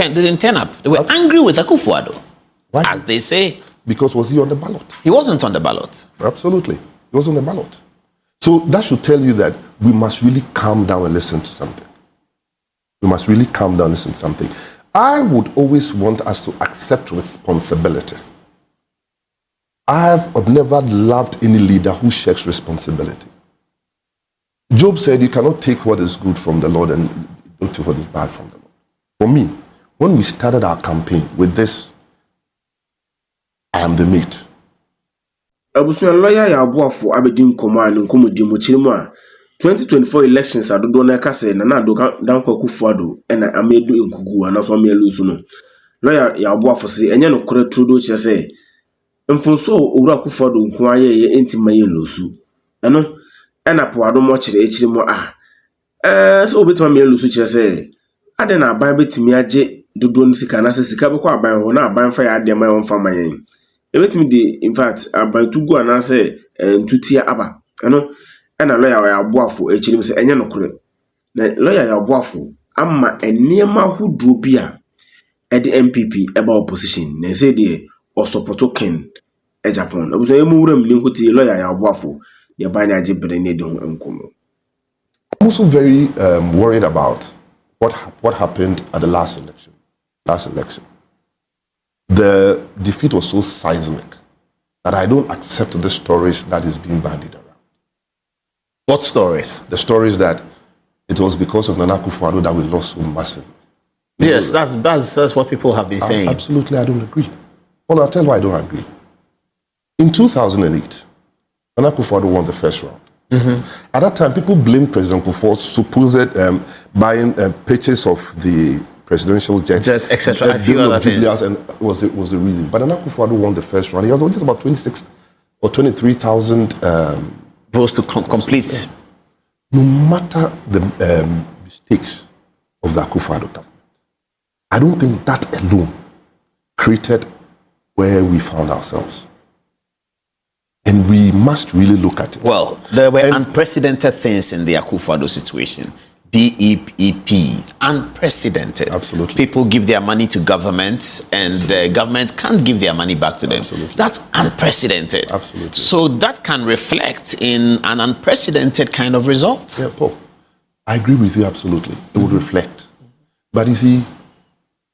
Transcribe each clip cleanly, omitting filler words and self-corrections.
didn't turn up. They were angry with Akufu Addo. Why? As they say. Because was he on the ballot? He wasn't on the ballot. Absolutely. He was on the ballot. So that should tell you that we must really calm down and listen to something. We must really calm down and listen to something. I would always want us to accept responsibility. I've never loved any leader who shirks responsibility. Job said, you cannot take what is good from the Lord and don't take what is bad from the Lord. For me, when we started our campaign with this, I am the meat. Abusua lawyer Yaw Boafo abedin koma no komodi mo chirimu a 2024 elections adodo na kase na Addo danko Akufu Addo na amedu nkugu ana so amelusu no lawyer Yaw Boafo se enye no kore trudo che se mfonso owura Akufu Addo nko aye entima ye lusu eno na po ado mo chire echirimu a so obetuma melusu che se ade na aban betimi age dodo nsika na se sika bekọ aban ho na aban fa ya ade ma won fa mayen. In fact, about to go and say Tutia Abba. And a lawyer Yaw Boafo echirim say enye nokure. Na lawyer Yaw Boafo amma enema who drew bia at the NPP about opposition. Na say the or support Ken e Japan. Obuso emu wuram linkuti lawyer Yaw Boafo the banya age bere ne de ho enkomo. I'm also very worried about what happened at the last election. The defeat was so seismic that I don't accept the stories that is being bandied around. What stories? The stories that it was because of Nana Akufu Addo that we lost so massively. Yes, that's what people have been saying. Absolutely, I don't agree. Well, I'll tell you why I don't agree. In 2008, Nana Akufu Addo won the first round. At that time, people blamed President Akufu for supposed buying pictures of the presidential jet, etc. And was the reason. But Nana Akufu Addo won the first round. He was just about 26 or 23,000 votes to complete. No matter the mistakes of the Akufu Addo government, I don't think that alone created where we found ourselves. And we must really look at it. Well, there were unprecedented things in the Akufu Addo situation. DEP, unprecedented. Absolutely. People give their money to government and the government can't give their money back to them. Absolutely. That's unprecedented. Absolutely. So that can reflect in an unprecedented kind of result. Yeah, Paul, I agree with you absolutely. It would reflect. But you see,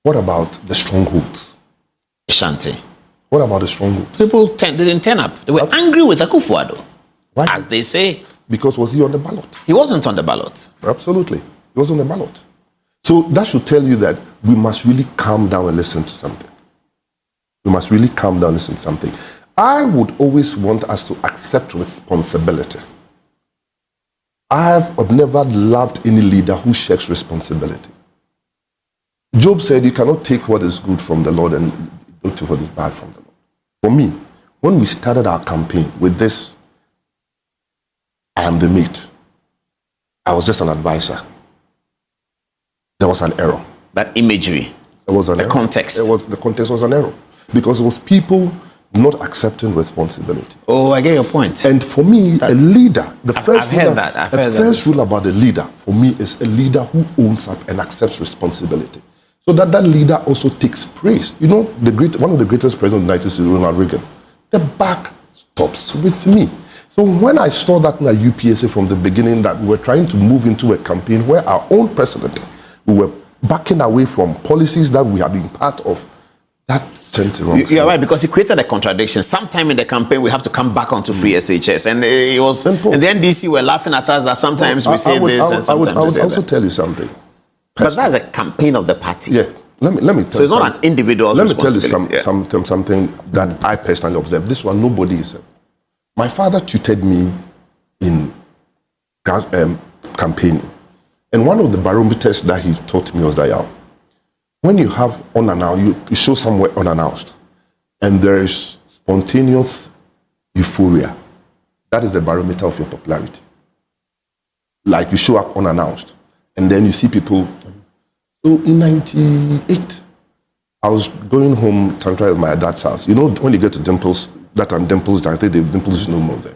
what about the strongholds? Ashanti. What about the strongholds? People didn't turn up. They were angry with Akufu Addo. Why? As they say. Because was he on the ballot? He wasn't on the ballot. Absolutely. He was on the ballot. So that should tell you that we must really calm down and listen to something. We must really calm down and listen to something. I would always want us to accept responsibility. I've never loved any leader who shirks responsibility. Job said, you cannot take what is good from the Lord and don't take what is bad from the Lord. For me, when we started our campaign with this, I am the meat, I was just an advisor. There was an error. That imagery. There was an error. Context. The context was an error. Because it was people not accepting responsibility. Oh, I get your point. And for me, a leader, the first rule about a leader, for me, is a leader who owns up and accepts responsibility. So that leader also takes praise. You know, one of the greatest presidents of the United States, Ronald Reagan, the buck stops with me. So when I saw that in the UPSA from the beginning, that we were trying to move into a campaign where our own president, we were backing away from policies that we had been part of, that sent wrong. You're right, because it created a contradiction. Sometime in the campaign, we have to come back onto free SHS. And it was, simple. And the NDC were laughing at us that sometimes we say this and sometimes we say that. I would also tell you something. But that's a campaign of the party. Yeah. Let me tell you. So it's not an individual's responsibility. Let me tell you something that I personally observed. This one, nobody is. My father tutored me in campaigning. And one of the barometers that he taught me was that, when you have unannounced, you show somewhere unannounced, and there is spontaneous euphoria, that is the barometer of your popularity. Like you show up unannounced, and then you see people. So in 98, I was going home to try at my dad's house. You know, when you get to Dimples, that time Dimples, I think the Dimples is no more there.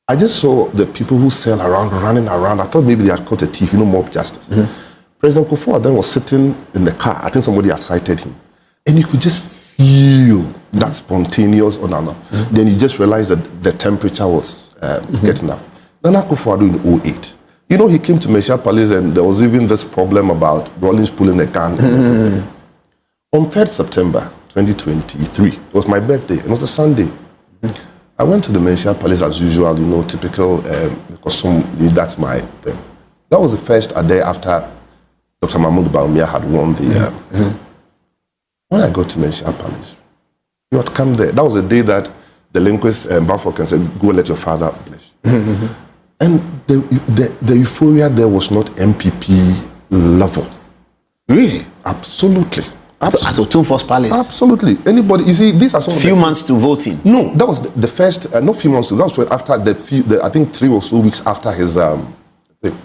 I just saw the people who sell around, running around. I thought maybe they had caught a thief, mob justice. Mm-hmm. President Akufu then was sitting in the car. I think somebody had cited him. And you could just feel that spontaneous Then you just realized that the temperature was getting up. Then Akufu in 2008. You know, he came to Mesha Palace and there was even this problem about Rollins pulling a gun. On 3rd September 2023, it was my birthday. It was a Sunday. I went to the Mesha Palace as usual, you know, typical, because that's my thing. That was the first day after Dr. Bawumia had won the... When I got to Mesha Palace, you had come there. That was the day that the linguist Bawumia can say, go let your father bless. And the euphoria there was not NPP level. Really? Absolutely. At Otumfuo's Palace? Absolutely. Anybody, you see, these are some few months to voting? No, that was the first, not few months to, that was after I think 3 or so weeks after his thing.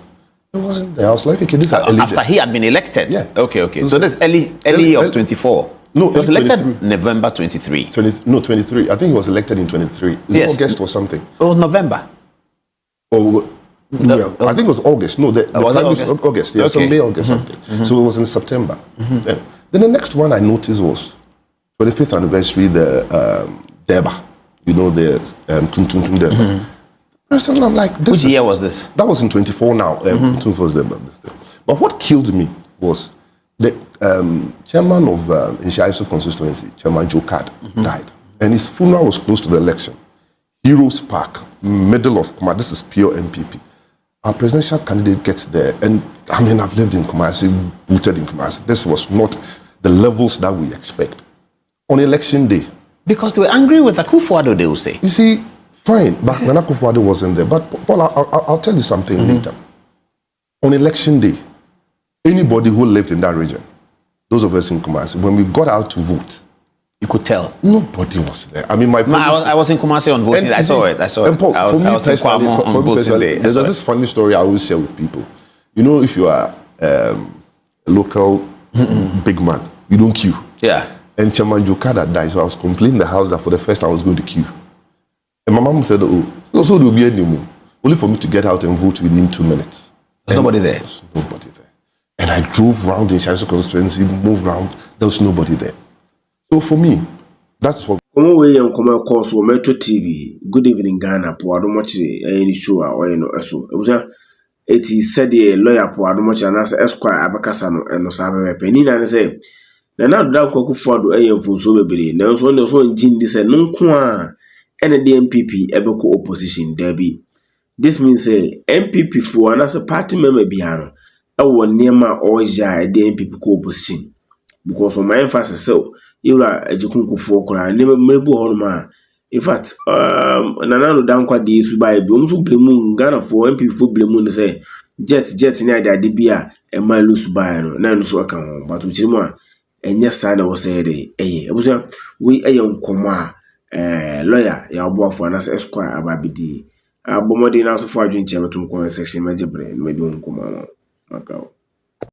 It wasn't there. I was like, okay, these are early. After he had been elected? Yeah. Okay. So that's early of 24? No, he was elected 23. November 23. 23. I think he was elected in 23. Yes. August or something. It was November. Oh, I think it was August. No, was it August? August. Yeah, okay. May, August something. So it was in September. Yeah. Then the next one I noticed was 25th anniversary, the Deba. You know, the Tum Deba. And I'm like, which year was this? That was in 24 now. But what killed me was the chairman of Nshaiso constituency, Chairman Joe Card, died. And his funeral was close to the election. Heroes Park, middle of Kumasi. This is pure NPP. Our presidential candidate gets there, and I mean, I've lived in Kumasi, voted in Kumasi. This was not the levels that we expect on election day. Because they were angry with Akufu, they will say. You see, fine, but when Akufu wasn't there. But Paul, I'll tell you something later. On election day, anybody who lived in that region, those of us in Kumasi, when we got out to vote, you could tell. Nobody was there. I mean, I was in Kumasi on voting. I saw it. And Paul, I was in Kwamo on voting day. There's this funny story I always share with people. You know, if you are a local big man, you don't queue. Yeah. And Chairman Jokada died, so I was complaining in the house that for the first time I was going to queue. And my mom said, oh, so there will be any more. Only for me to get out and vote within 2 minutes. There's nobody there. There's nobody there. And I drove around the Nshaiso constituency, moved around, there was nobody there. So for me, that's what. Come away and come across Metro TV. Good evening, Ghana. Poado much any show or no eso. It was it is said the lawyer Poado much and as Esquire Abacasano and no Sabe Penina and say, now down Akufu a for so baby. Now so one in Jin this and no qua and the NPP Ebeko opposition Debbie. This means say NPP for and as a party member Biano. I will near my always the NPP opposition. Because of my emphasis so Ira Ejukunku kura never mebu honma. In fact, Nanano down kwa di subai bumsu blemu Ghana for MP for blemu say jet near the DBA and my loose buy no nan so account but which more and yes I was said eh was we a young coma lawyer Yaw Boafo as Esquire ababidi abomodi na so for adwin chairman to section major brain medun coma.